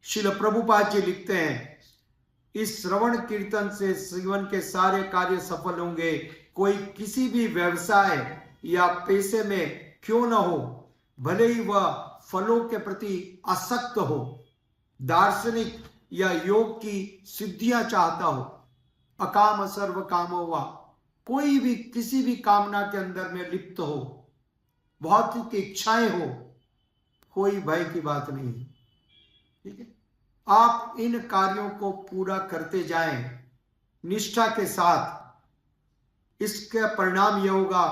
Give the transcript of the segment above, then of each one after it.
श्रील प्रभुपाद जी लिखते हैं, इस श्रवण कीर्तन से जीवन के सारे कार्य सफल होंगे। कोई किसी भी व्यवसाय या पेशे में क्यों न हो, भले ही वह फलों के प्रति आसक्त हो, दार्शनिक या योग की सिद्धियां चाहता हो, अकाम सर्व कामो वा, कोई भी किसी भी कामना के अंदर में लिप्त हो, भौतिक इच्छाएं हो, कोई भय की बात नहीं है। ठीक है, आप इन कार्यों को पूरा करते जाएं निष्ठा के साथ। इसका परिणाम यह होगा,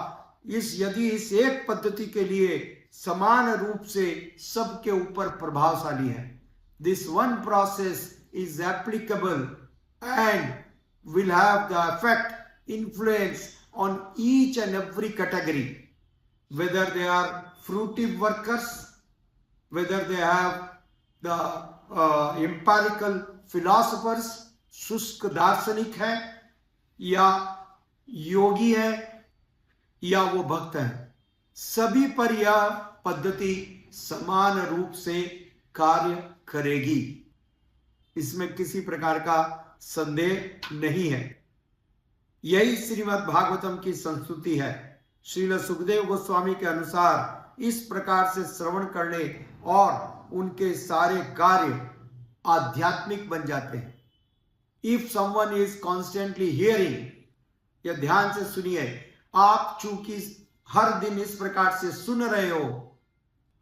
यदि इस एक पद्धति के लिए समान रूप से सबके ऊपर प्रभावशाली है, this one process is applicable and will have the effect influence on each and every category, whether they are fruitive workers, whether they have the empirical philosophers, शुष्क दार्शनिक है या योगी है या वो भक्त है, सभी पर यह पद्धति समान रूप से कार्य करेगी। इसमें किसी प्रकार का संदेह नहीं है। यही श्रीमद् भागवतम की संस्तुति है। श्रील सुखदेव गोस्वामी के अनुसार इस प्रकार से श्रवण करने और उनके सारे कार्य आध्यात्मिक बन जाते हैं। If someone is constantly hearing, यह ध्यान से सुनिए, आप चूंकि हर दिन इस प्रकार से सुन रहे हो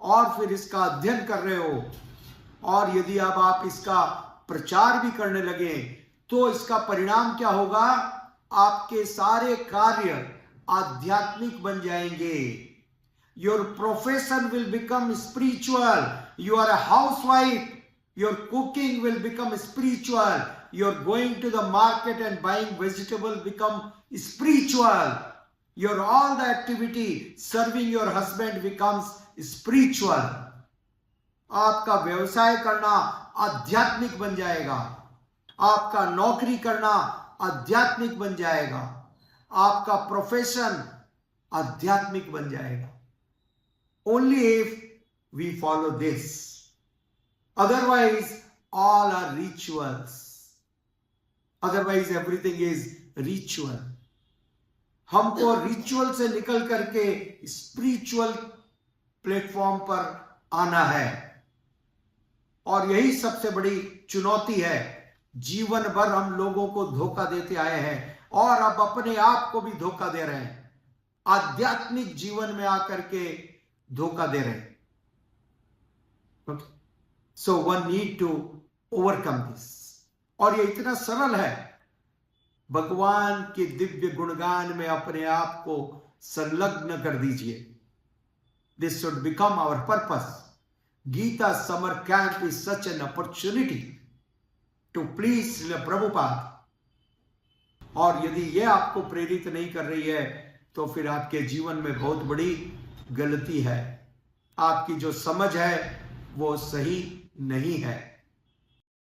और फिर इसका अध्ययन कर रहे हो, और यदि अब आप इसका प्रचार भी करने लगे, तो इसका परिणाम क्या होगा? आपके सारे कार्य आध्यात्मिक बन जाएंगे। Your profession will become spiritual. You are a housewife. Your cooking will become spiritual. You're going to the market and buying vegetable become spiritual. Your all the activity serving your husband becomes spiritual. आपका व्यवसाय करना आध्यात्मिक बन जाएगा। आपका नौकरी करना आध्यात्मिक बन जाएगा। आपका प्रोफेशन आध्यात्मिक बन जाएगा। Only if we follow this. Otherwise, all are rituals. Otherwise, everything is ritual. हमको रिचुअल से निकल करके स्पिरिचुअल प्लेटफॉर्म पर आना है, और यही सबसे बड़ी चुनौती है। जीवन भर हम लोगों को धोखा देते आए हैं और अब अपने आप को भी धोखा दे रहे हैं। आध्यात्मिक जीवन में आकर के धोखा दे रहे हैं। So one need to overcome this. और ये इतना सरल है। भगवान के दिव्य गुणगान में अपने आप को संलग्न कर दीजिए। This should become our purpose. Gita summer camp is such an opportunity to please Prabhupada. और यदि यह आपको प्रेरित नहीं कर रही है, तो फिर आपके जीवन में बहुत बड़ी गलती है। आपकी जो समझ है वो सही नहीं है।